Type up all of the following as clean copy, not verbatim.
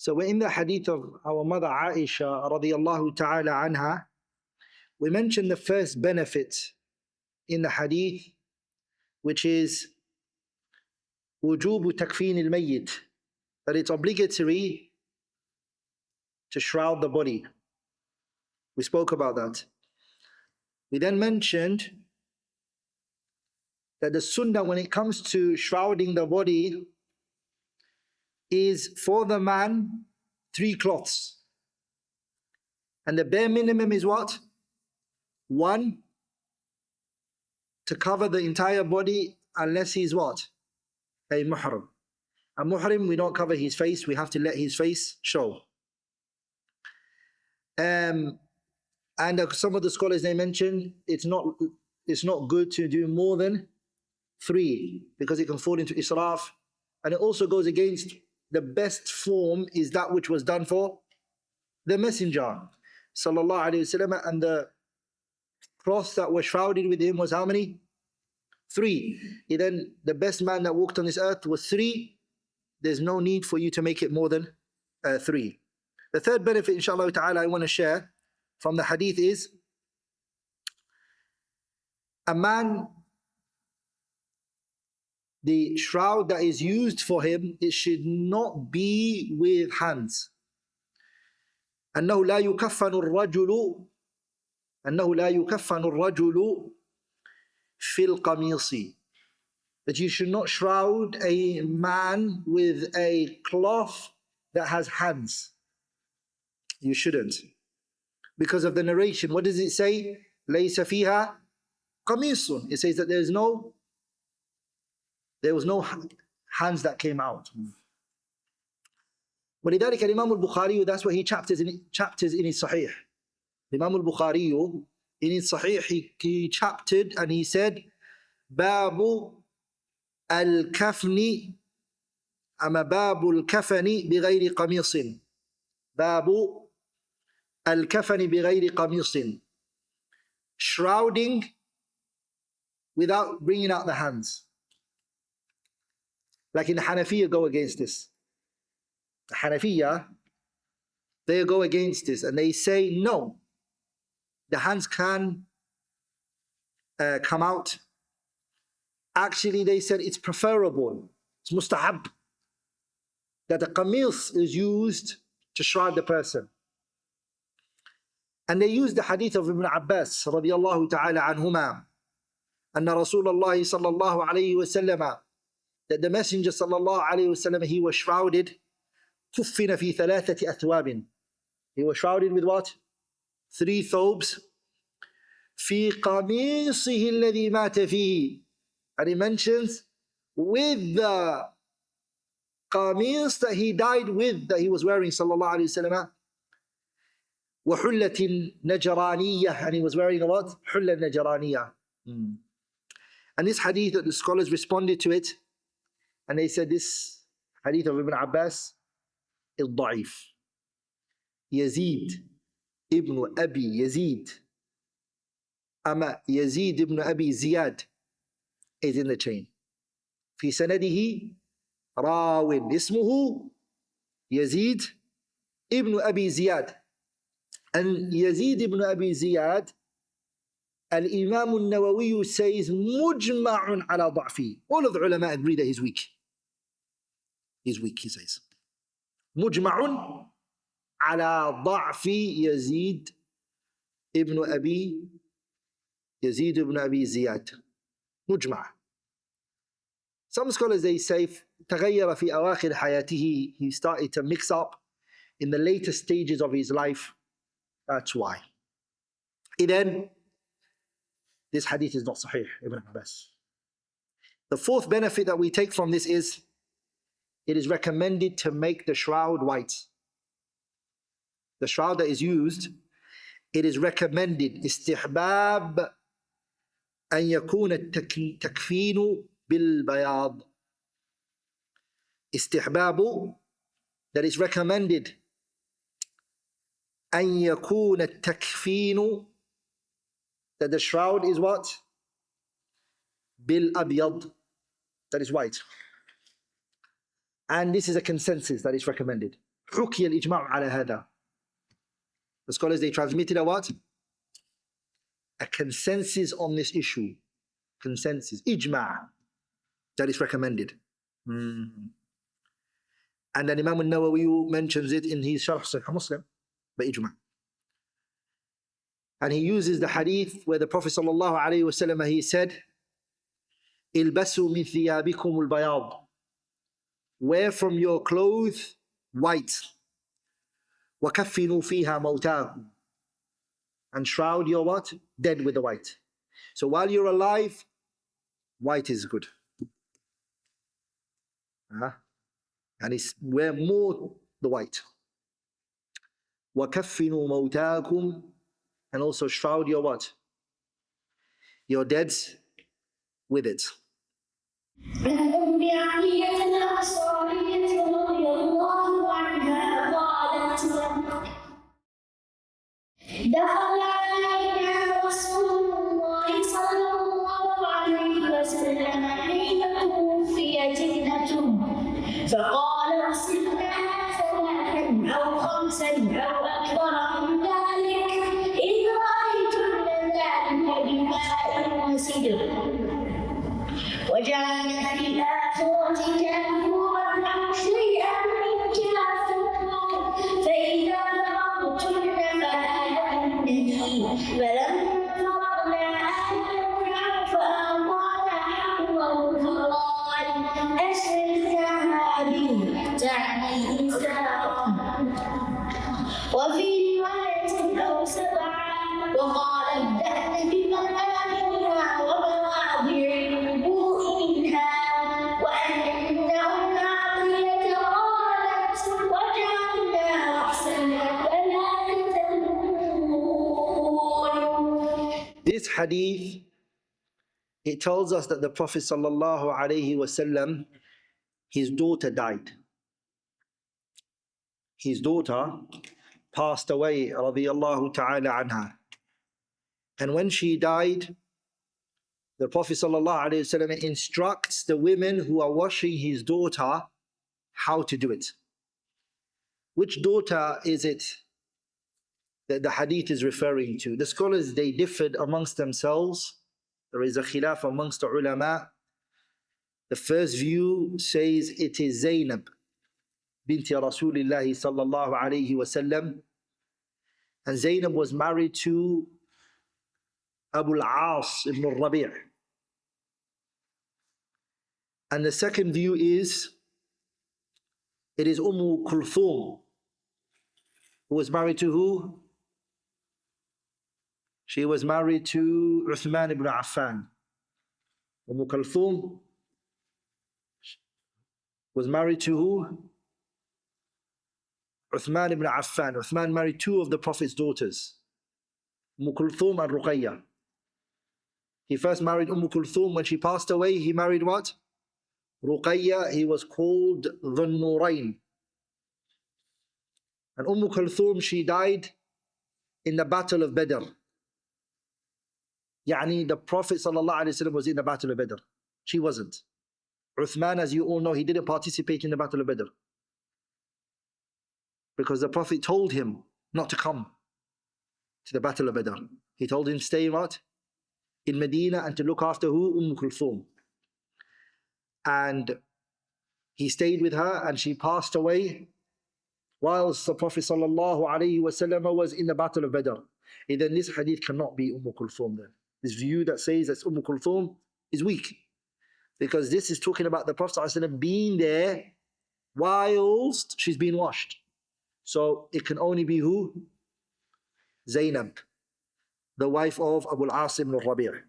So we're in the hadith of our mother Aisha radiallahu ta'ala anha. We mentioned the first benefit in the hadith, which is wujubu takfeen al-mayyit, that it's obligatory to shroud the body. We spoke about that. We then mentioned that the sunnah when it comes to shrouding the body is for the man 3 cloths. And the bare minimum is what? 1, to cover the entire body unless he's what? A muhrim. A muhrim, we don't cover his face, we have to let his face show. And some of the scholars, they mention it's not good to do more than 3 because it can fall into israf, and it also goes against the best form is that which was done for the Messenger sallallahu alaihi wasallam, and the cloth that was shrouded with him was how many? 3. Then the best man that walked on this earth was 3. There's no need for you to make it more than 3. The third benefit, inshallah ta'ala, I want to share from the hadith is a man, the shroud that is used for him, it should not be with hands. أنه لا يكفن الرجل في القميص, that you should not shroud a man with a cloth that has hands. You shouldn't. Because of the narration, what does it say? ليس فيها قميص. It says that there was no hands that came out. ولذلك الإمام البخاري, that's what he chapters in his Sahih. Imam al-Bukhari in his Sahih, he chaptered and he said, Babu al-kafni, ama babu al-kafani bighayri qamisin. Babu al-kafani bighayri qamisin. Shrouding without bringing out the hands. Like in the Hanafiya go against this. The Hanafiya, they go against this and they say no. The hands can come out. Actually, they said it's preferable. It's mustahab that the qamis is used to shroud the person. And they use the hadith of Ibn Abbas radiyallahu ta'ala anhuma, anna Rasulullah sallallahu alayhi wa sallam, that the Messenger sallallahu alayhi wa sallam, he was shrouded, كفن في 3 أثواب. He was shrouded with what? 3 thobes. في قميصه الذي مات فيه. And he mentions with the qamis that he died with, that he was wearing sallallahu alayhi wa sallam. وحلة نجرانية, and he was wearing a what? حلة نجرانية. And this hadith, that the scholars responded to it, and they said this hadith of Ibn Abbas is ضعيف. Yazid ibn Abi Yazid, Ama Yazid ibn Abi Ziyad is in the chain. في سنده راو اسمه يزيد ibn Abi Ziyad. And Yazid ibn Abi Ziyad, Al-Imam al-Nawawi says مجمع على ضعفه. All of the ulama agree that he's weak. He's weak, he says. مجمع على ضعف يزيد ابن أبي زياد. مجمع. Some scholars, they say تغير في أواخر حياته. He started to mix up in the later stages of his life. That's why. Then this hadith is not Sahih, Ibn Abbas. The fourth benefit that we take from this is it is recommended to make the shroud white. The shroud that is used, it is recommended استحباب أن يكون التكفين بالبياض. استحباب, that is recommended أن يكون التكفين, that the shroud is what? بالأبيض, that is white. And this is a consensus that is recommended. حكي الإجماع على هذا. The scholars, they transmitted a what? A consensus on this issue. Consensus. Ijma'. That is recommended. And then Imam al-Nawawi mentions it in his Sharh Sahih Muslim by Ijma'. And he uses the hadith where the Prophet sallallahu alayhi wa sallam, he said, "Ilbasu min thiyabikum al-bayad." Wear from your clothes white. وَكَفِّنُوا فِيهَا مَوْتَاكُمْ. And shroud your what? Dead with the white. So while you're alive, white is good. And it's wear more the white. وَكَفِّنُوا مَوْتَاكُمْ. And also shroud your what? Your deads with it. دخل علينا رسول الله صلى الله عليه وسلم حين توفيت ابنته فقال اغسلناها ثلاثا أو خمسا أو أكثر من ذلك إذ رأيتن ذلك بماء وسدر وجعل في الآخرة كافورا أو شيئا من كافور فإذا فرغتن فلما فرغنا آتينا فأعطانا حقه فقال أشركها به تعني إنسانا وفي رواية أو سبعا وقال ابدأن بمنامها ومواضع الوضوء منها وأن أم عطية قالت وجعلنا رأسنا This hadith, it tells us that the Prophet sallallahu alaihi wasallam, his daughter died. His daughter passed away, radiyallahu ta'ala anha. And when she died, the Prophet sallallahu alaihi wasallam instructs the women who are washing his daughter how to do it. Which daughter is it that the hadith is referring to? The scholars, they differed amongst themselves. There is a khilaf amongst the ulama. The first view says it is Zainab binti Rasulillahi sallallahu alayhi wasallam. And Zainab was married to Abu al-As ibn al-Rabi'. And the second view is it is Kulthum, who was married to who? She was married to Uthman ibn Affan. Kulthum was married to who? Uthman ibn Affan. Uthman married two of the Prophet's daughters, Kulthum and Ruqayya. He first married Kulthum. When she passed away, he married what? Ruqayya. He was called Dhun Nurayn. And Kulthum, she died in the Battle of Badr. Yani the Prophet ﷺ was in the Battle of Badr. She wasn't. Uthman, as you all know, he didn't participate in the Battle of Badr, because the Prophet told him not to come to the Battle of Badr. He told him stay what? In Medina, and to look after who? Kulthum. And he stayed with her, and she passed away whilst the Prophet ﷺ was in the Battle of Badr. And then this hadith cannot be Kulthum then. This view that says that's Kulthum is weak, because this is talking about the Prophet ﷺ being there whilst she's being washed. So it can only be who? Zainab, the wife of Abu al-As ibn al-Rabi'.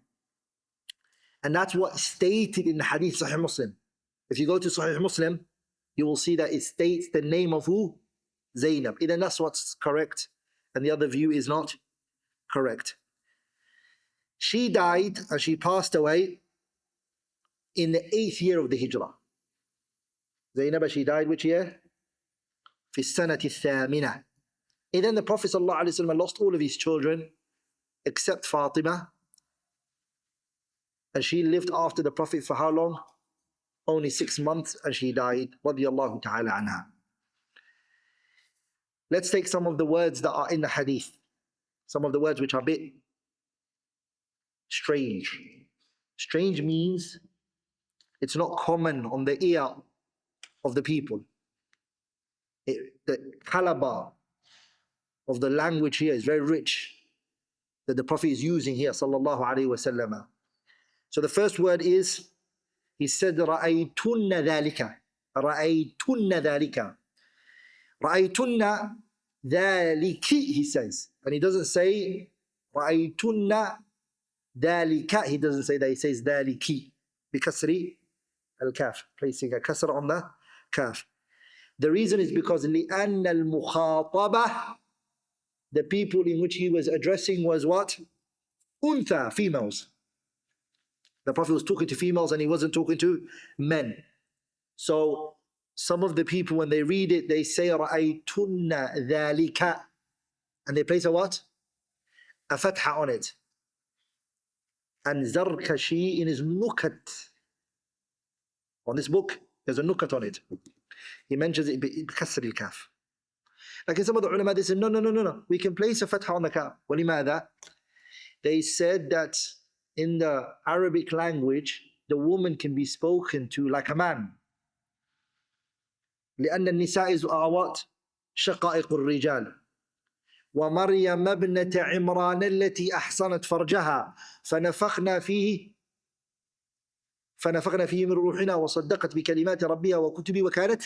And that's what stated in the hadith Sahih Muslim. If you go to Sahih Muslim, you will see that it states the name of who? Zainab. Then that's what's correct, and the other view is not correct. She died and she passed away in the 8th year of the Hijrah. Zainab, she died which year? في السنة الثامنة. And then the Prophet ﷺ lost all of his children except Fatima. And she lived after the Prophet for how long? Only 6 months, and she died, radiyallahu ta'ala anha. let's take some of the words that are in the hadith. Some of the words which are a bit strange. Strange means it's not common on the ear of the people. The caliber of the language here is very rich that the Prophet is using here, sallallahu alaihi wasallam. So the first word is, he said, رَأَيْتُنَّ ذَلِكَ. رَأَيْتُنَّ ذَلِكَ. رَأَيْتُنَّ ذَلِكِ, he says. And he doesn't say رَأَيْتُنَّ ذَلِكَ. He doesn't say that, he says ذَلِكِ. بِكَسْرِ الْكَافِ. Placing a kasr on the kaf. The reason is because لِأَنَّ الْمُخَاطَبَةِ, the people in which he was addressing was what? Untha, females. The Prophet was talking to females and he wasn't talking to men. So some of the people, when they read it, they say رَأَيْتُنَّ ذَلِكَ, and they place a what? A fatha on it. And Zarkashi in his nukat, on this book, there's a nukat on it. He mentions it بكسر الكاف. Like in some of the ulama, they said, no. We can place a fatha on the kaf. وَلِمَاذَا? They said that in the Arabic language, the woman can be spoken to like a man. لأن النساء are what? شقائق الرجال. ومريم ابنة عمران التي أحصنت فرجها فنفخنا فيه من روحنا وصدقت بكلمات ربها وكتبه وكانت.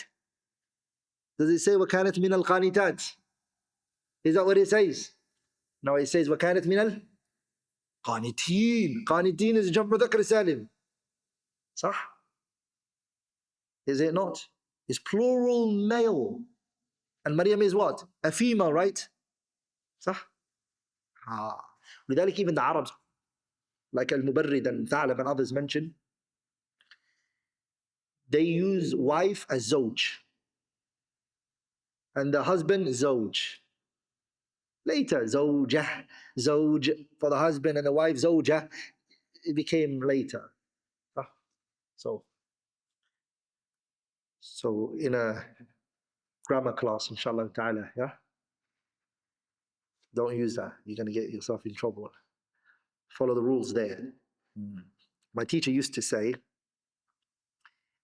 Does it say وكانت من القانتات? Is that what it says? No, it says وكانت من القانتين. قانتين is جمع مذكر سالم. صح? Is it not? It's plural male. And Maryam is what? A female, right? صح؟ لذلك even the Arabs, like Al-Mubarrid and Tha'lab and others mention, they use wife as zawj. And the husband, zawj. Later, zawjah, zawj for the husband, and the wife, zawjah, it became later. So in a grammar class, inshallah ta'ala, yeah? Don't use that. You're going to get yourself in trouble. Follow the rules there. My teacher used to say,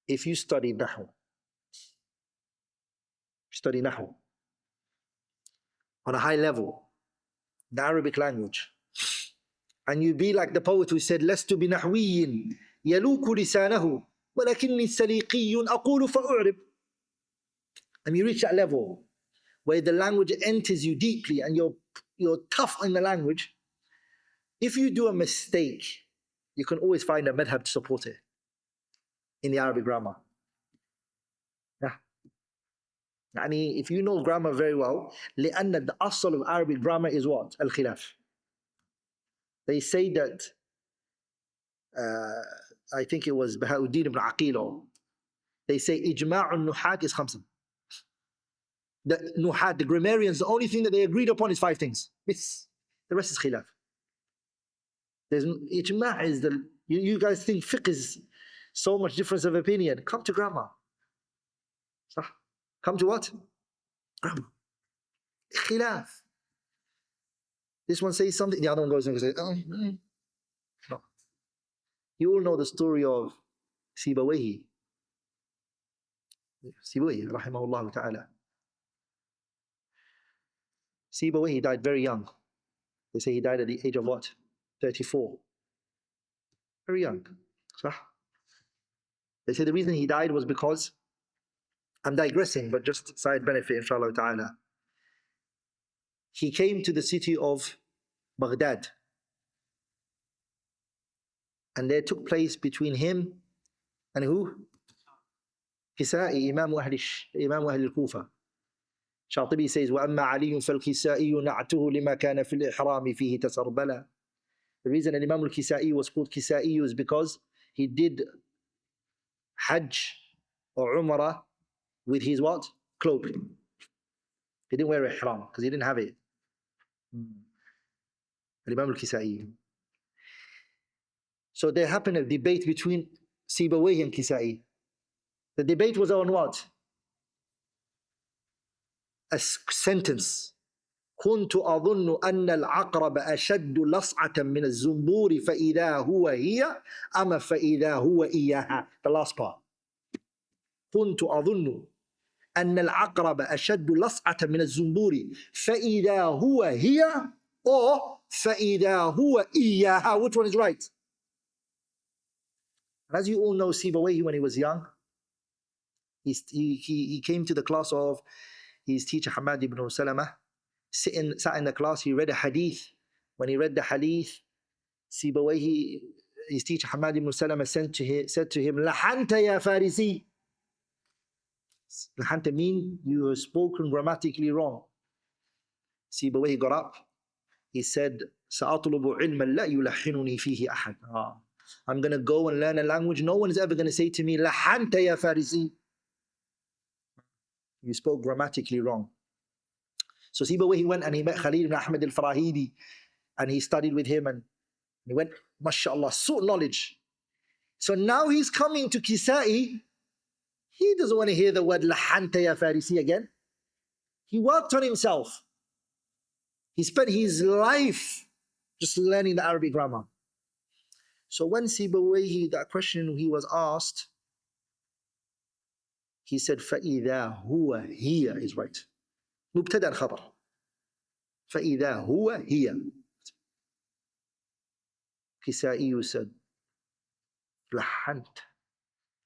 if you study Nahu on a high level, the Arabic language, and you be like the poet who said, لست بنحوي يلوك لسانه ولكني سليقي أقول فأعرب. And you reach that level where the language enters you deeply and you're tough in the language. If you do a mistake, you can always find a madhab to support it in the Arabic grammar. Yeah. Yani if you know grammar very well, لأن the asl of Arabic grammar is what? Al-khilaf. They say that, I think it was Bahauddin ibn Aqil, they say ijma'un nuhat is khamsa. The nuhat, the grammarians, the only thing that they agreed upon is 5 things. The rest is khilaf. There's ijma' is the, you guys think fiqh is so much difference of opinion. Come to grammar. Come to what? Grammar. Khilaf. This one says something, the other one goes and says, no. You all know the story of Sibawayhi, rahimahullah ta'ala. Sibawayhi died very young. They say he died at the age of what? 34. Very young. They say the reason he died was because, I'm digressing, but just side benefit, inshallah ta'ala. He came to the city of Baghdad, and there took place between him and who? Kisa'i, Imam Ahl al-Kufa. Shatibi says, وَأَمَّا عَلِيٌّ فَالْكِسَائِيُّ نَعْتُهُ لِمَا كَانَ فِي الْإِحْرَامِ فِيهِ تَسَرْبَلًا. The reason Imam al-Kisa'i was called Kisa'i is because he did Hajj or Umrah with his what? Cloak. He didn't wear Ihram because he didn't have it. Imam al-Kisa'i. So there happened a debate between Sibawayhi and Kisa'i. The debate was on what? a sentence. كنت أظن أن العقرب أشد لصعة من الزنبور فإذا هو هي أما فإذا هو إياها. The last part. كنت أظن أن العقرب أشد لصعة من الزنبور فإذا هو هي or فإذا هو إياها. Which one is right? As you all know, Sibawayhi, when he was young, he came to the class of his teacher Hamad ibn Salama. Sat in the class, he read a hadith. When he read the hadith, Sibawayhi, his teacher Hamad ibn Salama said to him, Lahanta ya Farisi. Lahanta means you have spoken grammatically wrong. Sibawayhi got up. He said, Sa'atlubu ilman la yulahinuni fihi ahad. I'm going to go and learn a language no one is ever going to say to me, Lahanta ya Farisi. You spoke grammatically wrong. So Sibawayhi went and he met Khalil ibn Ahmad al-Farahidi and he studied with him and he went, mashallah, sought knowledge. So now he's coming to Kisa'i. He doesn't want to hear the word Lahanta ya Farisi again. He worked on himself. He spent his life just learning the Arabic grammar. So when Sibawayhi, that question he was asked, he said, فَإِذَا هُوَ هِيَ is right. مبتدأ خبر. فَإِذَا هُوَ هِيَ. Kisa'i said, لحنت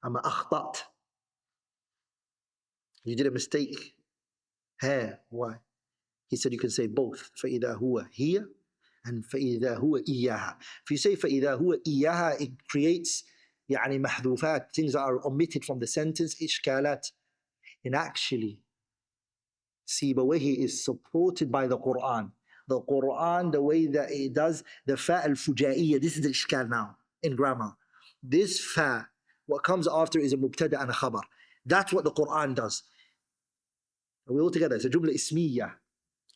أما أخطأت. You did a mistake. Why? He said you can say both. فَإِذَا هُوَ هِيَ and فَإِذَا هُوَ إِيَّاهَا. If you say فَإِذَا هُوَ إِيَّاهَا, it creates يعني محذوفات, things that are omitted from the sentence, إشكالات. And actually, Sibawayhi is supported by the Quran. The Quran, the way that it does, the fa al-fujaiyya, this is the ishkal now in grammar. This fa, what comes after is a mubtada and a khabar. That's what the Quran does. Are we all together? It's a jumla ismiyya,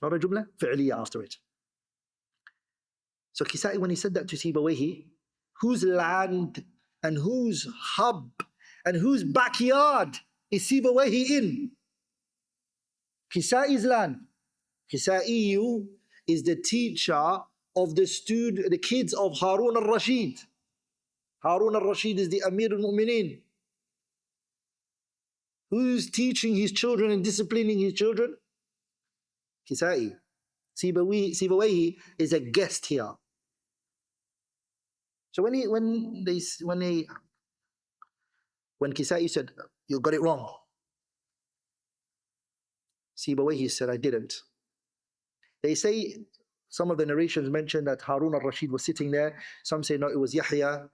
not a jumla fi'liyya after it. So Kisa'i, when he said that to Sibawayhi, whose land and whose hub and whose backyard is Sibawayhi in? Kisa'i's land. Kisa'i is the teacher of the kids of Harun al-Rashid. Harun al-Rashid is the Amir al-Mu'mineen. Who's teaching his children and disciplining his children? Kisa'i. Sibawayhi is a guest here. So when Kisa'i said, you got it wrong, Sibawayhi said, I didn't. They say, some of the narrations mention that Harun al-Rashid was sitting there. Some say, no, it was Yahya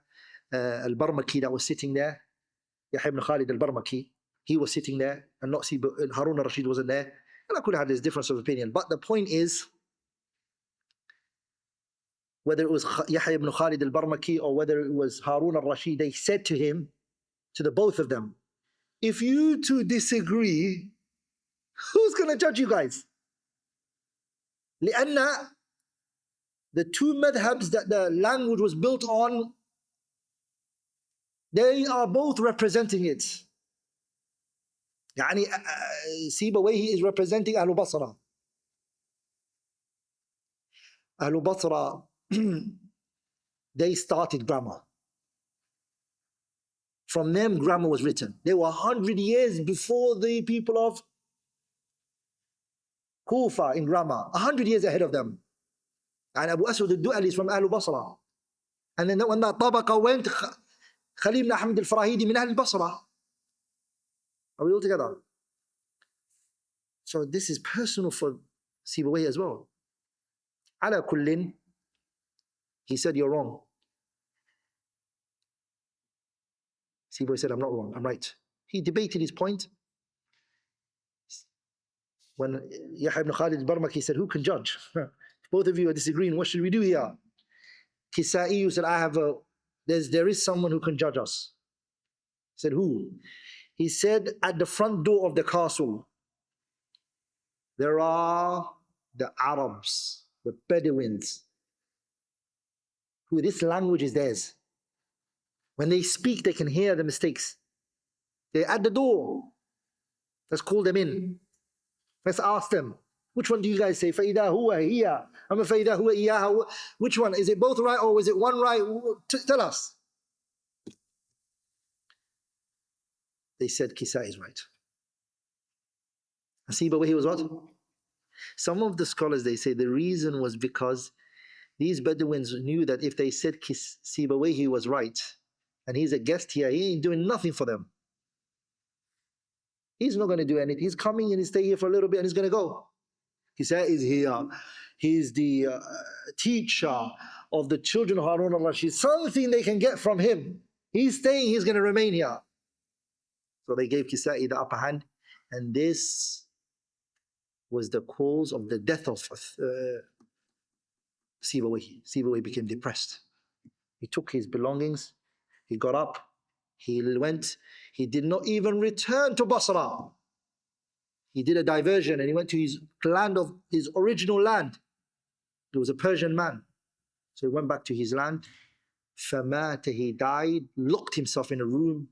al-Barmaki that was sitting there. Yahya ibn Khalid al-Barmaki. He was sitting there, and not Harun al-Rashid wasn't there. And I could have this difference of opinion. But the point is, whether it was Yahya ibn Khalid al-Barmaki or whether it was Harun al-Rashid, they said to him, to the both of them, if you two disagree, who's going to judge you guys? لأن the two madhabs that the language was built on, they are both representing it. يعني Sibawayhi is representing Ahlul Basra. Ahlul Basra, they started grammar. From them, grammar was written. They were 100 years before the people of Kufa in grammar, 100 years ahead of them. And Abu Aswad al-Du'ali is from Ahlul Basra. And then when that tabaqa went, Khalil ibn Ahmad al-Farahidi min Ahl al-Basra. Are we all together? So this is personal for Sibawayhi as well. Ala kullin, he said, you're wrong. Sibawayhi said, I'm not wrong, I'm right. He debated his point. When Yahya ibn Khalid al-Barmaki said, who can judge? Both of you are disagreeing, what should we do here? Kisa'i said, there is someone who can judge us. He said, who? He said, at the front door of the castle, there are the Arabs, the Bedouins, who this language is theirs. When they speak, they can hear the mistakes. They're at the door. Let's call them in. Let's ask them. Which one do you guys say? فَإِذَا هُوَ هِيَ. فَإِذَا هُوَ إِيَّاهَا. Which one? Is it both right or is it one right? Tell us. They said Kisa is right. Sibawayhi was what? Some of the scholars, they say the reason was because these Bedouins knew that if they said Sibawayhi was right, and he's a guest here, he ain't doing nothing for them. He's not going to do anything. He's coming and he's staying here for a little bit and he's going to go. Kisa is here. He's the teacher of the children of Harun al-Rashid. Something they can get from him. He's staying, he's going to remain here. So they gave Kisa'i the upper hand, and this was the cause of the death of Sibawayhi. Sibawayhi became depressed. He took his belongings, he got up, he went, he did not even return to Basra. He did a diversion and he went to his land of his original land. He was a Persian man. So he went back to his land. فَمَاتَ, he died, locked himself in a room.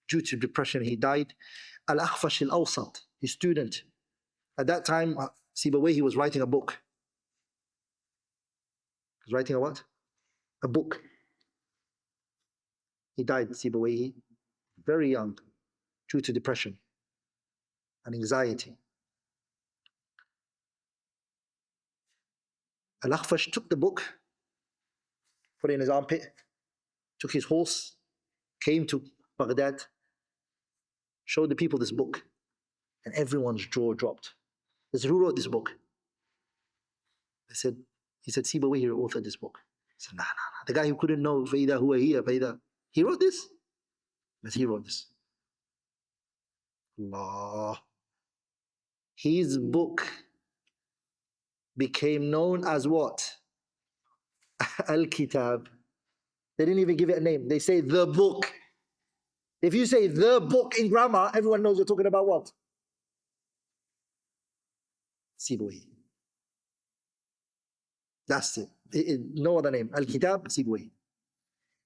Due to depression, he died. Al-Akhfash al-Awsat, his student. At that time, Sibawayhi was writing a book. He was writing a what? A book. He died, Sibawayhi, very young, due to depression and anxiety. Al-Akhfash took the book, put it in his armpit, took his horse, came to Baghdad, showed the people this book, and everyone's jaw dropped. They said, who wrote this book? He said, Sibawayhi authored this book. He said, nah. The guy who couldn't know, فَإِذَا هُوَ هِيَ فَإِذَا. He wrote this? Yes, he wrote this. Allah. His book became known as what? Al-Kitab. They didn't even give it a name. They say the book. If you say the book in grammar, everyone knows you're talking about what? Sibawayhi. That's it. No other name. Al-Kitab, Sibawayhi.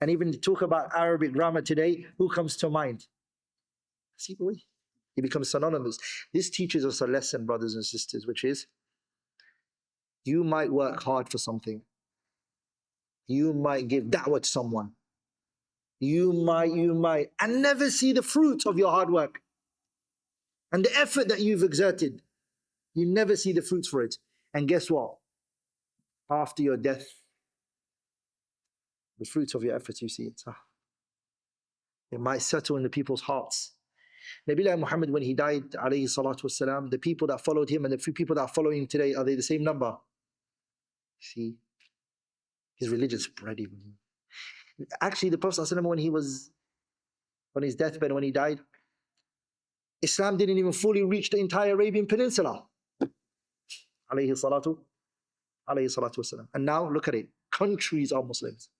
And even to talk about Arabic grammar today, who comes to mind? Sibawayhi. He becomes synonymous. This teaches us a lesson, brothers and sisters, which is, you might work hard for something. You might give da'wah to someone. You might, and never see the fruit of your hard work. And the effort that you've exerted, you never see the fruits for it. And guess what? After your death, the fruits of your efforts, you see it. It might settle in the people's hearts. Nabi Muhammad, when he died, alayhi salatu wasalam, the people that followed him and the few people that are following him today, are they the same number? See? His religion spread even. Actually, the Prophet ﷺ, when he was on his deathbed, when he died, Islam didn't even fully reach the entire Arabian Peninsula. Alayhi salatu wasalam. And now, look at it. Countries are Muslims.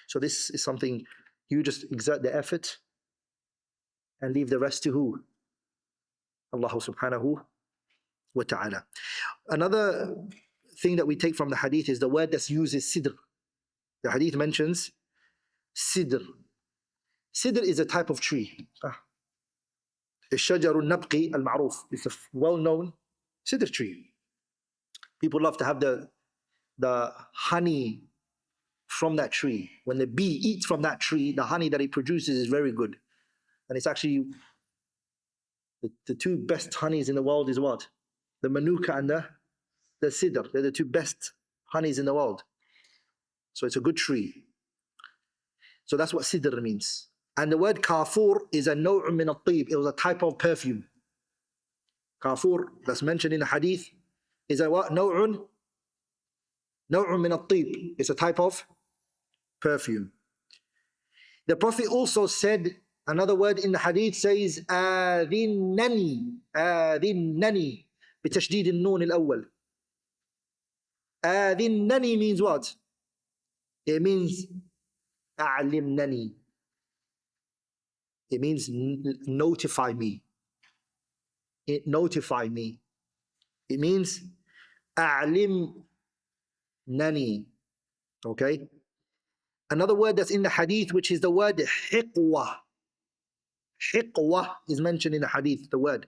So this is something, you just exert the effort and leave the rest to who? Allah subhanahu wa ta'ala. Another thing that we take from the hadith is the word that's used is sidr. The hadith mentions sidr. Sidr is a type of tree. الشجر النبقي المعروف. It's a well-known sidr tree. People love to have the honey from that tree. When the bee eats from that tree, the honey that it produces is very good. And it's actually the two best honeys in the world is what? The manuka and the sidr. They're the two best honeys in the world. So it's a good tree. So that's what sidr means. And the word kafur is a naw'un min at-tib. It was a type of perfume. Kafur, that's mentioned in the hadith, is a what? Naw'un min at-tib. It's a type of perfume. The Prophet also said, another word in the hadith says, آذِنَّنِي بتشديد النون الأول. آذِنَّني means what? It means أعلمنني. It means notify me. Notify me. It means أعلمنني. Okay? Another word that's in the hadith, which is the word hiqwa. Hiqwa is mentioned in the hadith, the word.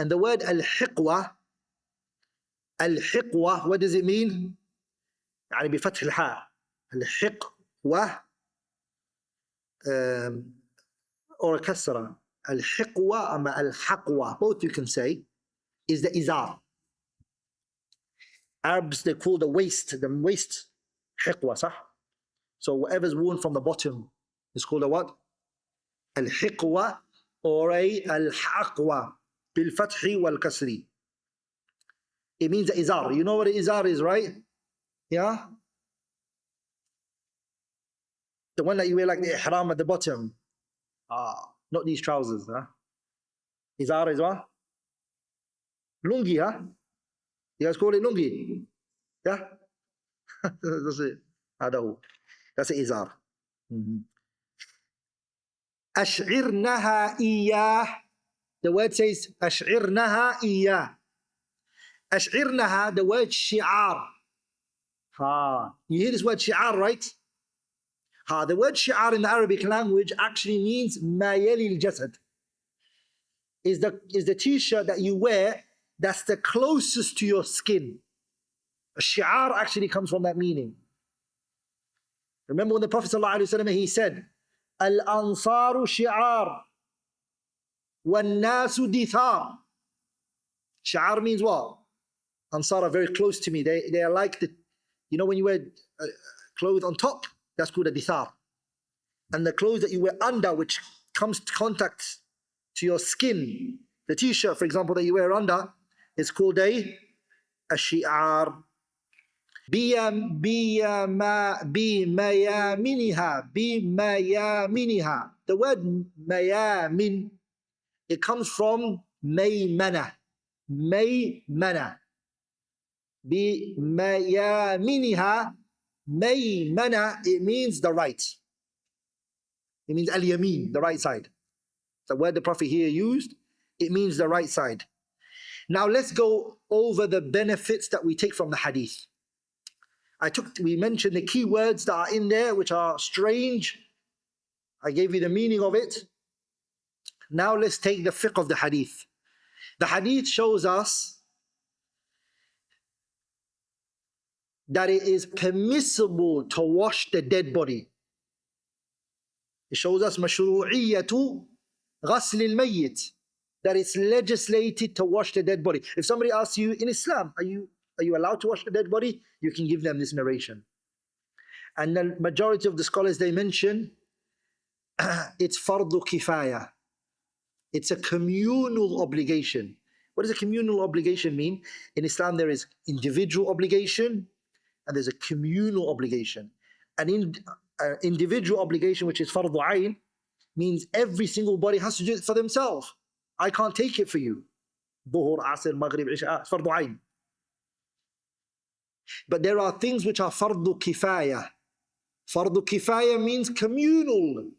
And the word al-hiqwa, what does it mean? يعني بفتح الحاء. الحقوة or a kasra. Al-hiqwa or al-haqwa, both you can say, is the izar. Arabs, they call the waist hiqwa, صح? So whatever's worn from the bottom is called a what? Al-hiqwa or a al-haqwa bil-fathi wal-kasri. It means the izar. You know what an izar is, right? Yeah? The one that you wear like the ihram at the bottom. Not these trousers, huh? Izar is what? Lungi, huh? You guys call it lungi? Yeah? That's it. That's it, izar. Ash'irnaha iyah. The word says ash'irnaha iyah. Ash'irnaha, the word shi'ar. You hear this word shi'ar, right? The word shi'ar in the Arabic language actually means ma yali al-jasad. Is the t-shirt that you wear that's the closest to your skin. A shi'ar actually comes from that meaning. Remember when the Prophet ﷺ, he said, Al-ansaru shi'ar wal-nasu dithar. Shi'ar means what? Ansar are very close to me. They are like you know when you wear clothes on top, that's called a dithar. And the clothes that you wear under, which comes to contact to your skin, the t-shirt, for example, that you wear under, is called a shi'ar. Bimayaminiha. The word mayamin, it comes from maymana. Maymana. Bimayaminiha. Maymana, it means the right. It means al-yamin, the right side. The word the Prophet here used, it means the right side. Now let's go over the benefits that we take from the hadith. We mentioned the key words that are in there, which are strange. I gave you the meaning of it. Now let's take the fiqh of the hadith. The hadith shows us that it is permissible to wash the dead body. It shows us mashru'iyyatu ghasl al-mayyit, that it's legislated to wash the dead body. If somebody asks you in Islam, are you allowed to wash the dead body? You can give them this narration. And the majority of the scholars, they mention it's fardu kifaya. It's a communal obligation. What does a communal obligation mean? In Islam, there is individual obligation and there's a communal obligation. An individual obligation, which is fardu ayn, means every single body has to do it for themselves. I can't take it for you. Dhuhr, Asr, Maghrib, Isha, it's fardu ayn. But there are things which are fardu kifaya. Fardu kifaya means communal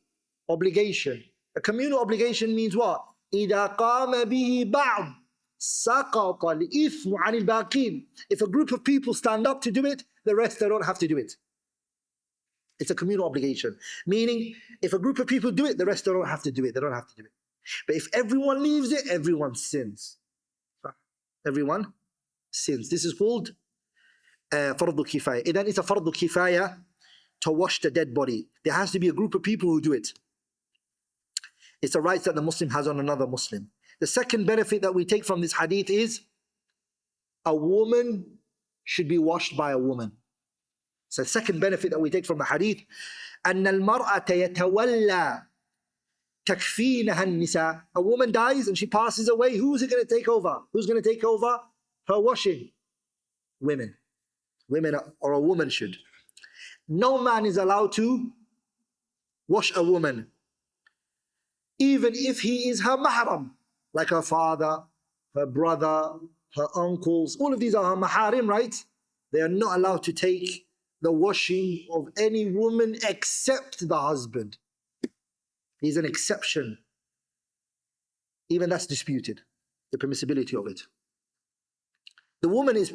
obligation. A communal obligation means what? إِذَا قَامَ بِهِ بَعْض سَقَطَ الْإِثْمُ عَنِ الْبَاقِينَ. If a group of people stand up to do it, the rest, they don't have to do it. It's a communal obligation. Meaning, if a group of people do it, the rest, they don't have to do it. They don't have to do it. But if everyone leaves it, everyone sins. Everyone sins. This is called fardu kifaya. Then it's a fardu kifaya to wash the dead body. There has to be a group of people who do it. It's a right that the Muslim has on another Muslim. The second benefit that we take from this hadith is a woman should be washed by a woman. So the second benefit that we take from the hadith, أن المرأة يتولى تكفينها النساء. A woman dies and she passes away. Who's it going to take over? Who's going to take over her washing? Women. Women, or a woman should. No man is allowed to wash a woman, even if he is her mahram, like her father, her brother, her uncles. All of these are her maharim, right? They are not allowed to take the washing of any woman except the husband. He's an exception. Even that's disputed, the permissibility of it. The woman is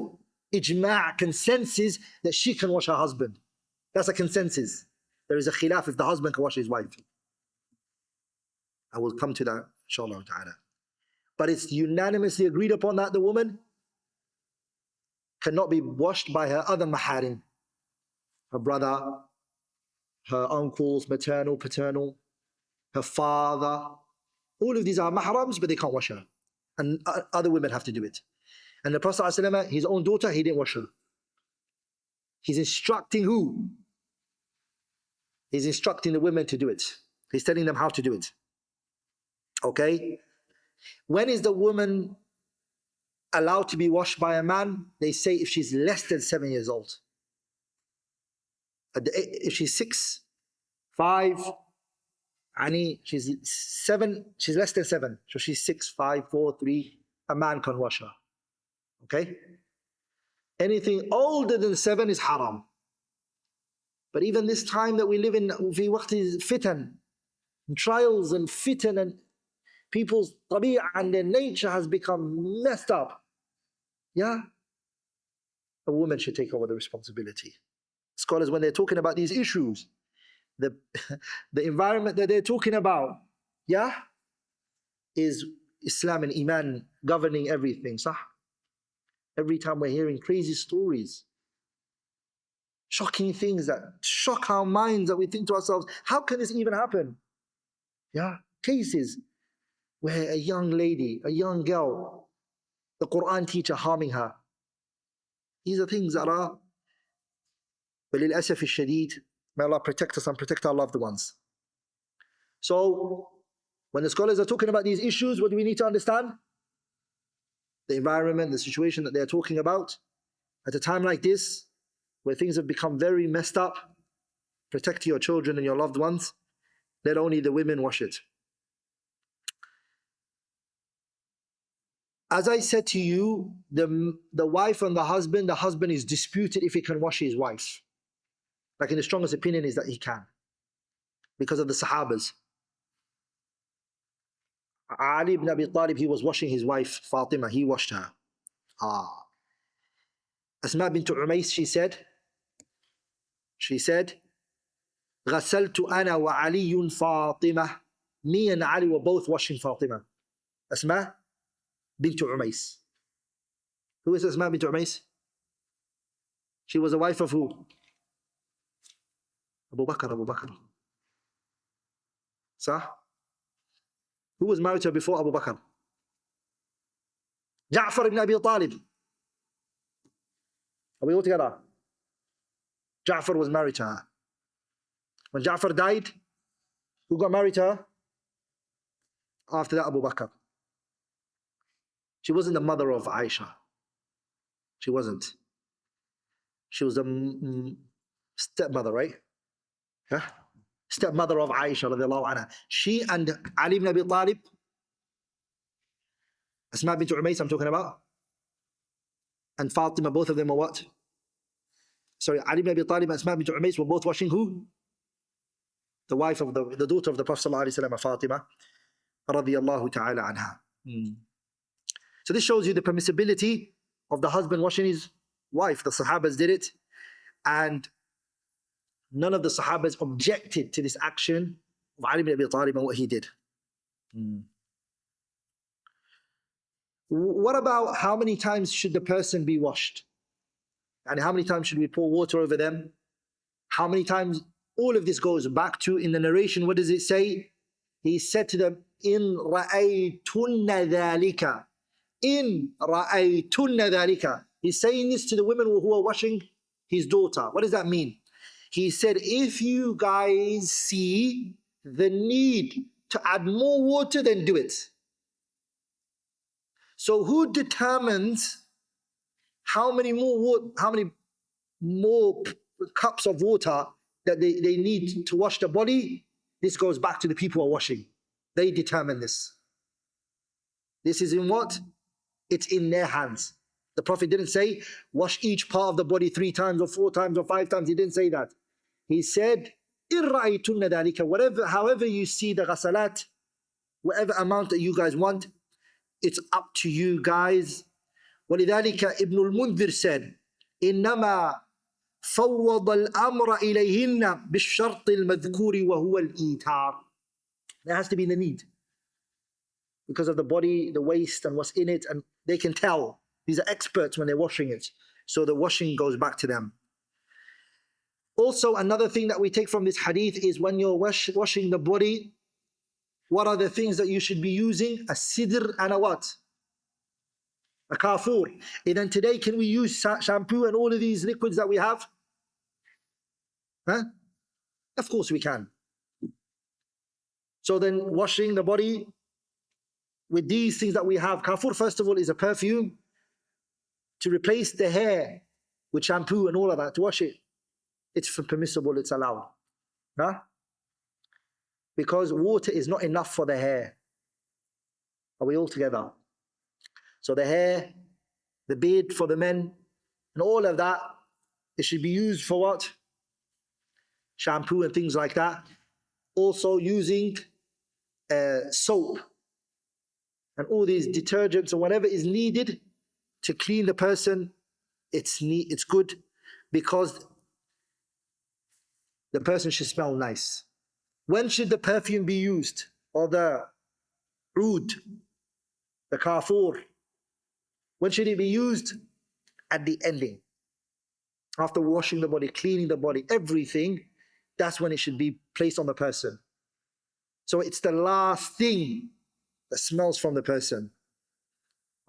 ijma', consensus that she can wash her husband. That's a consensus. There is a khilaf if the husband can wash his wife. I will come to that, inshallah ta'ala. But it's unanimously agreed upon that the woman cannot be washed by her other maharim, her brother, her uncles, maternal, paternal, her father. All of these are mahrams, but they can't wash her. And other women have to do it. And the Prophet ﷺ, his own daughter, he didn't wash her. He's instructing who? He's instructing the women to do it. He's telling them how to do it. Okay? When is the woman allowed to be washed by a man? They say if she's less than 7 years old. If she's 6, 5, she's 7, she's less than 7. So she's 6, 5, 4, 3, a man can wash her. Okay? Anything older than 7 is haram. But even this time that we live in, في وقت fitan, trials and fitan, and people's tabi'ah and their nature has become messed up. Yeah? A woman should take over the responsibility. Scholars, when they're talking about these issues, the environment that they're talking about, yeah, is Islam and Iman governing everything, sah? Every time we're hearing crazy stories, shocking things that shock our minds, that we think to ourselves, how can this even happen? Yeah, cases where a young lady, a young girl, the Quran teacher harming her. These are things that are, وَلِلْأَسَفِ الشَّدِيدِ, may Allah protect us and protect our loved ones. So, when the scholars are talking about these issues, what do we need to understand? The environment, the situation that they're talking about. At a time like this, where things have become very messed up, protect your children and your loved ones. Let only the women wash it. As I said to you, the wife and the husband is disputed if he can wash his wife. Like in the strongest opinion is that he can, because of the Sahabas. Ali ibn Abi Talib, he was washing his wife Fatima, he washed her. Asma bint Umays, she said, غسلت أنا وعلي فاطمة. Me and Ali were both washing Fatima. Asma bint Umays. Who is Asma bint Umays? She was a wife of who? Abu Bakr. Sah? Who was married to her before Abu Bakr? Ja'far ibn Abi Talib. Are we all together? Ja'far was married to her. When Ja'far died, who got married to her? After that, Abu Bakr. She wasn't the mother of Aisha. She wasn't. She was the stepmother, right? Yeah? Stepmother of Aisha radiallahu anha. She and Ali ibn Abi Talib, Asma bint Umays I'm talking about, and Fatima, both of them were what? Sorry, Ali ibn Abi Talib and Asma bint Umays were both washing who? The wife of the daughter of the Prophet sallallahu alaihi wasallam, Fatima radiyallahu ta'ala anha. So this shows you the permissibility of the husband washing his wife. The Sahabas did it, and none of the Sahabas objected to this action of Ali ibn Abi Talib and what he did. What about how many times should the person be washed? And how many times should we pour water over them? How many times? All of this goes back to, in the narration, what does it say? He said to them, إِن رَأَيْتُنَّ ذَلِكَ. إِن رَأَيْتُنَّ ذَلِكَ. He's saying this to the women who are washing his daughter. What does that mean? He said, if you guys see the need to add more water, then do it. So who determines how many more cups of water that they need to wash the body? This goes back to the people who are washing. They determine this. This is in what? It's in their hands. The Prophet didn't say, wash each part of the body 3 times or 4 times or 5 times. He didn't say that. He said, however you see the ghasalat, whatever amount that you guys want, it's up to you guys. ولذلك Ibn al-Mundhir said, إنما فوض الأمر إليهن بالشرط المذكور وهو الإيتار. There has to be the need. because of the body, the waste, and what's in it, and they can tell. These are experts when they're washing it. So the washing goes back to them. Also, another thing that we take from this hadith is when you're washing the body, what are the things that you should be using? A sidr and a what? A kafur. And then today, can we use shampoo and all of these liquids that we have? Huh? Of course we can. So then washing the body with these things that we have. Kafur, first of all, is a perfume to replace the hair with shampoo and all of that, to wash it. It's permissible, it's allowed. Huh? Because water is not enough for the hair. Are we all together? So the hair, the beard for the men, and all of that, it should be used for what? Shampoo and things like that. Also using soap and all these detergents or whatever is needed to clean the person. It's good because the person should smell nice. When should the perfume be used? Or the oud, the kafur? When should it be used? At the ending. After washing the body, cleaning the body, everything, that's when it should be placed on the person. So it's the last thing that smells from the person.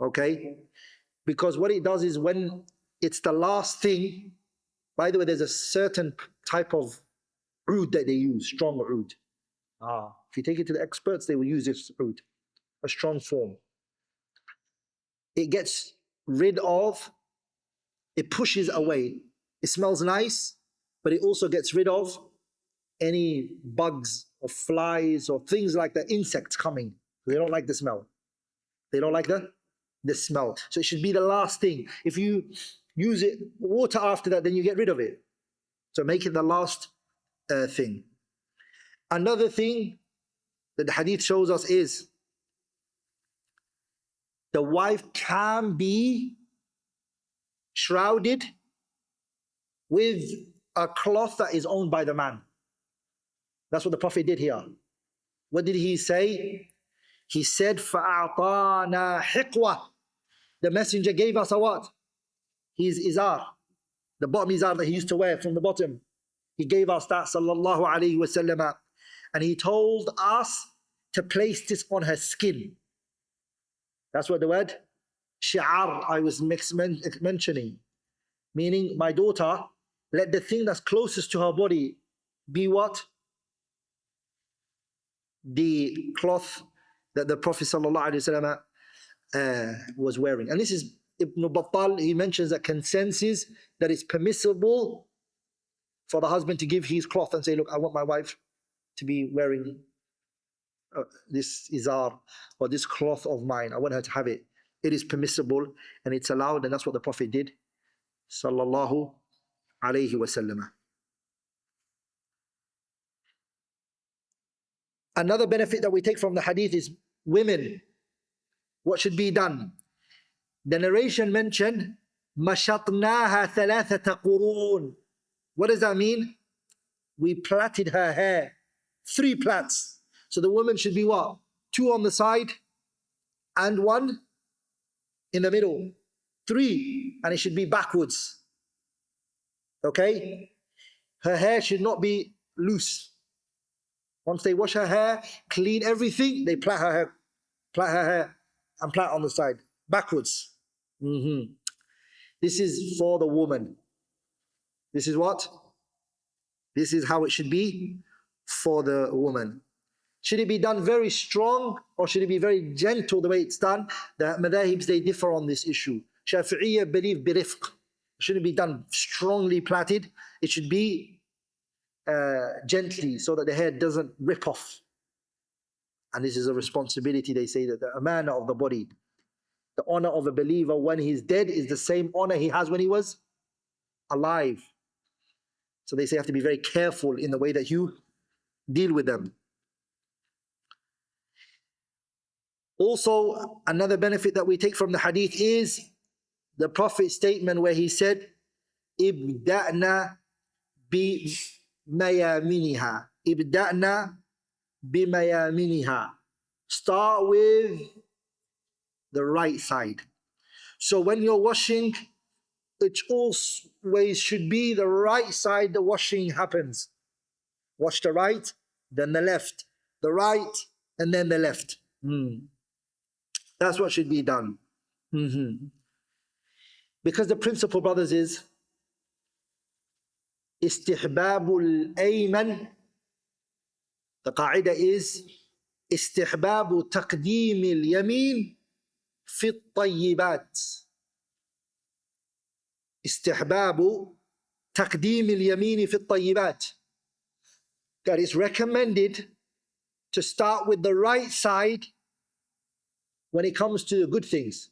Okay? Because what it does is when it's the last thing, by the way, there's a certain type of oud that they use, strong oud. If you take it to the experts, they will use this oud, a strong form. It gets rid of, it pushes away. It smells nice, but it also gets rid of any bugs or flies or things like that, insects coming. They don't like the smell. They don't like the smell. So it should be the last thing. If you use it, water after that, then you get rid of it. So make it the last thing. Another thing that the hadith shows us is the wife can be shrouded with a cloth that is owned by the man. That's what the Prophet did here. What did he say? He said, فَأَعْطَانَا حِقْوَةً. The messenger gave us a what? His izar. The bottom izar that he used to wear from the bottom. He gave us that, sallallahu alayhi wasallam. And he told us to place this on her skin. That's what the word shi'ar I was mentioning. Meaning, my daughter, let the thing that's closest to her body be what? The cloth that the Prophet ﷺ was wearing. And this is Ibn Battal, he mentions a consensus that it's permissible for the husband to give his cloth and say, look, I want my wife to be wearing this izar or this cloth of mine. I want her to have it. It is permissible and it's allowed, and that's what the Prophet did. Sallallahu alayhi wasallam. Another benefit that we take from the hadith is women. What should be done? The narration mentioned, مَشَطْنَاهَا ثَلَاثَةَ قُرُونَ. What does that mean? We plaited her hair. 3 plaits. So the woman should be what? 2 on the side and 1 in the middle. 3. And it should be backwards. Okay? Her hair should not be loose. Once they wash her hair, clean everything, they plait her hair and plait on the side, backwards. This is for the woman. This is what? This is how it should be for the woman. Should it be done very strong or should it be very gentle the way it's done? The madhahibs, they differ on this issue. Shafi'iyya believe birifq. It shouldn't be done strongly plaited. It should be gently so that the hair doesn't rip off. And this is a responsibility, they say, that the amana of the body, the honor of a believer when he's dead is the same honor he has when he was alive. So they say you have to be very careful in the way that you deal with them. Also, another benefit that we take from the hadith is the Prophet's statement where he said, Ibda'na bi mayaminiha. Ibda'na bi mayaminiha. Start with the right side. So when you're washing, it always should be the right side the washing happens. Wash the right, then the left. The right, and then the left. That's what should be done. Because the principle, brothers, is istihbabul ayman. The qaida is istihbabu taqdeem al-yamin fi at-tayyibat. Istihbabu taqdeem al-yamin fi at-tayyibat. That is recommended to start with the right side when it comes to good things.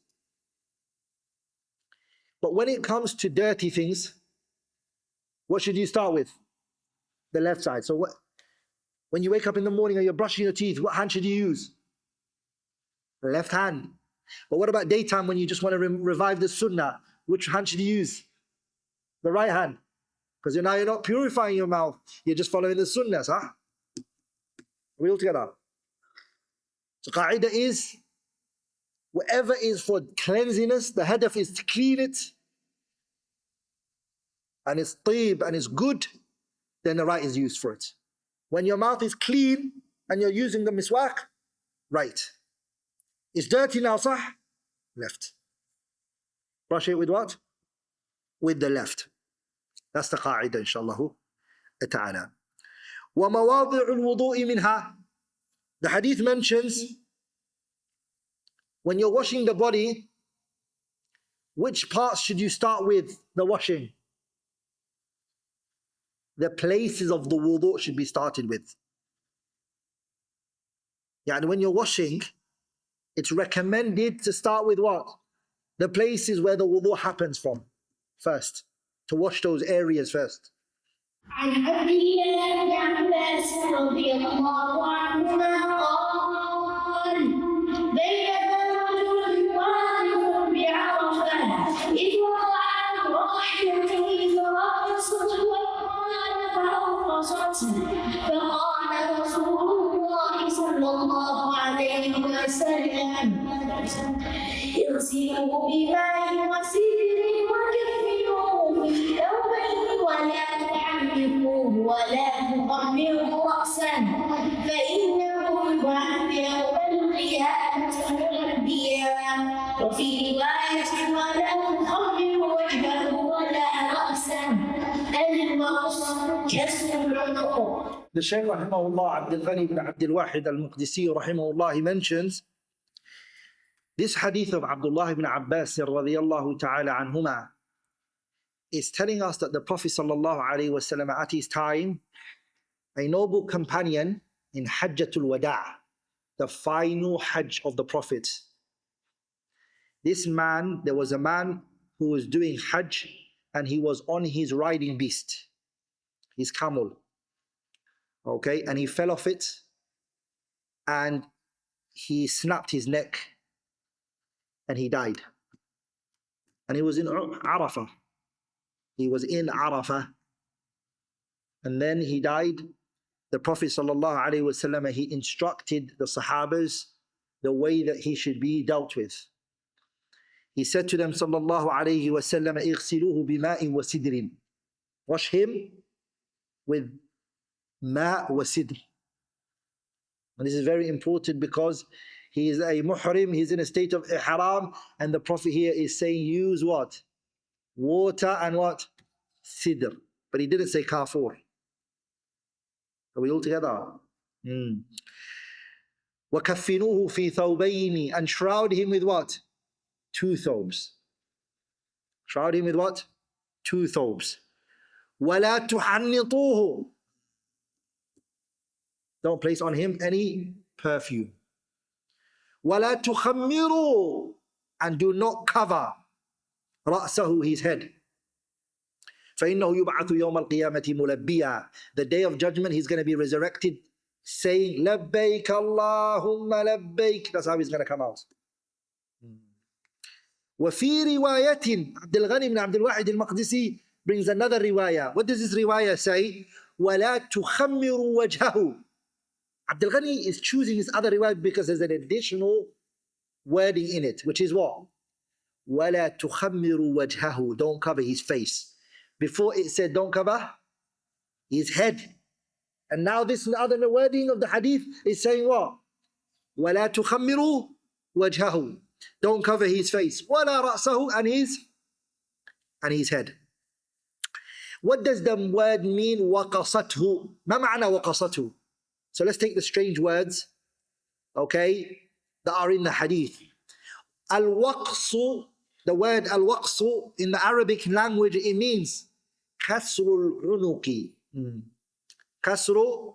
But when it comes to dirty things, what should you start with? The left side. So when you wake up in the morning and you're brushing your teeth, what hand should you use? The left hand. But what about daytime when you just want to revive the sunnah? Which hand should you use? The right hand. Because now you're not purifying your mouth. You're just following the sunnahs, huh? Are we all together? So qaida is, whatever is for cleanliness, the hadaf is to clean it, and it's tayyib and it's good, then the right is used for it. When your mouth is clean and you're using the miswak, right. It's dirty now, sah? Left. Brush it with what? With the left. That's the qaida, inshallah ta'ala. وَمَوَاضِعُ الْوُضُوءِ مِنْهَا. The hadith mentions when you're washing the body, which parts should you start with the washing? The places of the wudu should be started with. And when you're washing, it's recommended to start with what? The places where the wudu happens from first. To wash those areas first. عن عبد الله بن عباس رضي الله عنهما قال بينما رجل واقف بعرفه إذ وقع عن راحلته فرقصت وقال فأرقصت فقال رسول الله صلى الله عليه وسلم اغسلوا بماء وسدر وكفنوه في ثوبين ولا تحرقوه ولا تخمروه رأسا فإنه يبعث يوم القيامة ملبيا وفي رواية ولا تخمروا وجهه ولا رأسا الرأس كسر العنق. The Shaykh rahimahullah, Abdul Ghani ibn Abdul Wahid al-Muqdisi rahimahullah, he mentions this hadith of Abdullah ibn Abbas radiyallahu ta'ala anhuma is telling us that the Prophet sallallahu alaihi wasallam at his time, a noble companion in Hajjatul Wada', the final Hajj of the Prophet. This man, there was a man who was doing Hajj and he was on his riding beast, his camel. Okay, and he fell off it and he snapped his neck and he died. And he was in Arafah. He was in Arafah. And then he died. The Prophet ﷺ, he instructed the Sahabas the way that he should be dealt with. He said to them, sallallahu alayhi wa sallam, اغسلوه بماء وسدر. Wash him with ma wa sidr. And this is very important because he is a muhrim, he's in a state of ihram, and the Prophet here is saying use what? Water and what? Sidr. But he didn't say kafur. Are we all together? وَكَفِّنُوهُ فِي ثَوْبَيْنِ. And shroud him with what? 2 thawbs. Shroud him with what? 2 thawbs. وَلَا تُحَنِّطُوهُ. Don't place on him any perfume. وَلَا تُخَمِّرُوا. And do not cover رَأْسَهُ, his head. فَإِنَّهُ يُبْعَثُ يَوْمَ الْقِيَامَةِ مُلَبِّيًا. The day of judgment, he's going to be resurrected saying, لَبَّيْكَ اللَّهُمَّ لَبَّيْكَ. That's how he's going to come out. وَفِي رِوَايَةٍ, Abdul Ghani ibn Abdul Wahid al-Maqdisi brings another riwayah. What does this riwayah say? وَلَا تُخَمِّرُوا وَجْهَهُ. Abdul Ghani is choosing this other riwayah because there's an additional wording in it, which is what? وَلَا تُخَمِّرُوا وَجْهَهُ. Don't cover his face. Before it said don't cover his head. And now this other wording of the hadith is saying what? وَلَا تُخَمِّرُوا وَجْهَهُ. Don't cover his face. وَلَا رَأْسَهُ, and his head. What does the word mean? وَقَصَتْهُ. ما معنى وَقَصَتْهُ? So let's take the strange words, okay, that are in the hadith. Al-waqsu, the word al-waqsu in the Arabic language, it means kasrul unuqi. Kasru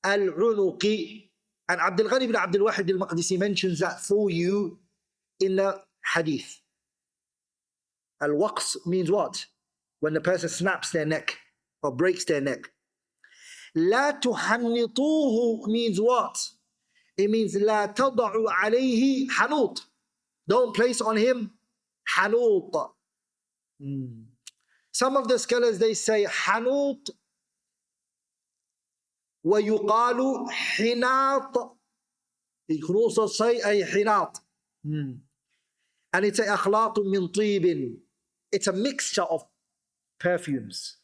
al-unuqi. And Abdul Ghani ibn Abdul Wahid al-Maqdisi mentions that for you in the hadith. Al-waqs means what? When the person snaps their neck or breaks their neck. La tuhannituhu means what? It means la tada'u alayhi hanut. Don't place on him hanut. Some of the scholars, they say hanut wa yuqalu hinat. You can also say a hinat. And it's a akhlaqun min tibin. It's a mixture of perfumes.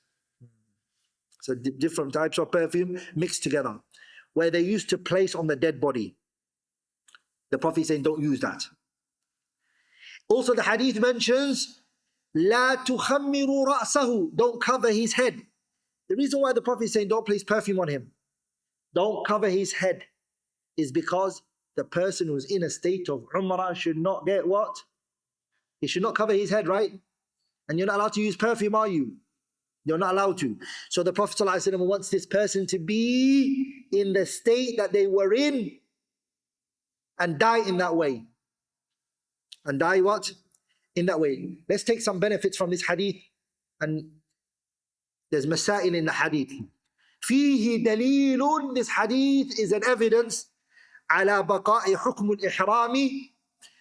So different types of perfume mixed together, where they used to place on the dead body. The Prophet is saying, don't use that. Also the hadith mentions, La tukhammiru ra'sahu. Don't cover his head. The reason why the Prophet is saying, don't place perfume on him, don't cover his head, is because the person who's in a state of Umrah should not get what? He should not cover his head, right? And you're not allowed to use perfume, are you? You're not allowed to. So the Prophet ﷺ wants this person to be in the state that they were in and die in that way. And die what? In that way. Let's take some benefits from this hadith. And there's masail in the hadith. فيه دليل. This hadith is an evidence على بقاء حكم الإحرام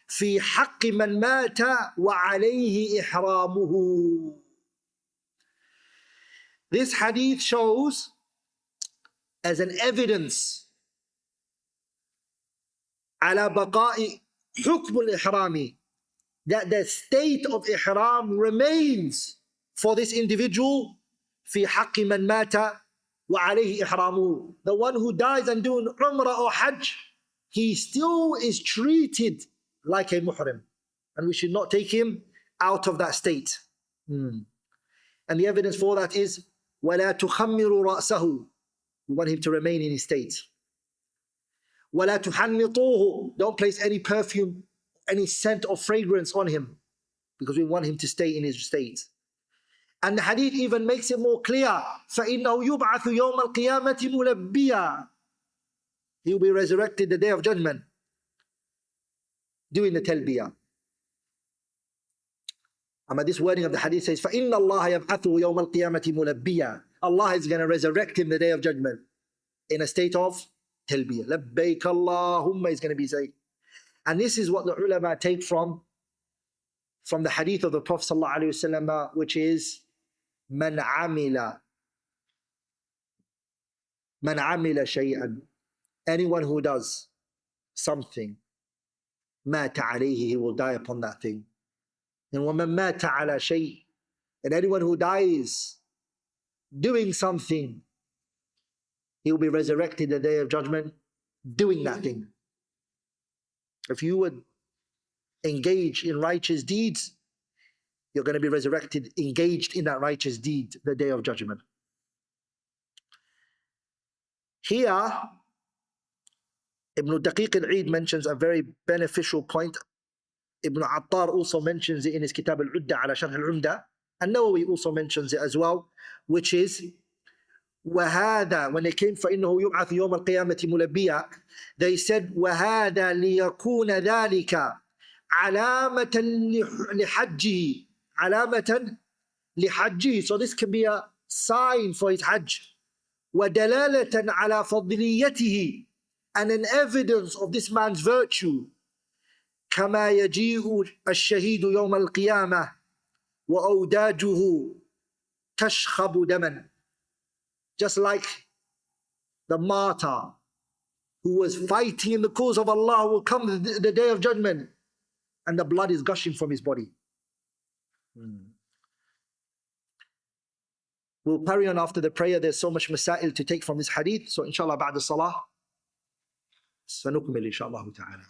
في حق من مات وعليه إحرامه. This hadith shows as an evidence على بقاء حكم الإحرام, that the state of Ihram remains for this individual في حق من مات وعليه إحرامه. The one who dies and doing Umrah or Hajj, he still is treated like a muhrim, and we should not take him out of that state. And the evidence for that is وَلَا تُخَمِّرُوا رَأْسَهُ. We want him to remain in his state. وَلَا تُحَنِّطُوهُ. Don't place any perfume, any scent or fragrance on him, because we want him to stay in his state. And the hadith even makes it more clear. فَإِنَّهُ يُبْعَثُ يَوْمَ الْقِيَامَةِ مُلَبِّيًا. He will be resurrected the day of judgment doing the talbiyah. This wording of the hadith says, فَإِنَّ اللَّهَ يَبْعَثُهُ يَوْمَ الْقِيَامَةِ مُلَبِّيًا. Allah is going to resurrect him the day of judgment in a state of talbiyah. لَبَّيْكَ اللَّهُمَّ is going to be saying. And this is what the ulama take from the hadith of the Prophet ﷺ, which is مَنْ عَمِلَ شَيْئًا. Anyone who does something, مَاتَ عَلَيْهِ, he will die upon that thing. And وَمَنْ مَاتَ عَلَى شَيْءٍ, and anyone who dies doing something, he will be resurrected the day of judgment doing that thing. If you would engage in righteous deeds, you're going to be resurrected engaged in that righteous deed the day of judgment. Here, Ibn Daqiq al-Eid mentions a very beneficial point. Ibn Attar also mentions it in his Kitab al-Udda ala Sharh al-Umda. And Nawawi also mentions it as well, which is وَهَذَا, when they came فَإِنَّهُ يُبْعَثُ يَوْمَ الْقِيَامَةِ مُلَبِّيًا, they said وَهَذَا لِيَكُونَ ذَلِكَ عَلَامَةً لِحَجِّهِ, عَلَامَةً لِحَجِّهِ. So this can be a sign for his Hajj. وَدَلَالَةً عَلَى فَضْلِيَّتِهِ, and an evidence of this man's virtue. كما يجيء الشهيد يوم القيامة وأوداجه تشخب دما. Just like the martyr who was fighting in the cause of Allah will come the day of judgment, and the blood is gushing from his body. We'll carry on after the prayer. There's so much masail to take from this hadith. So inshallah, ba'da salah, سنكمل إن شاء الله تعالى.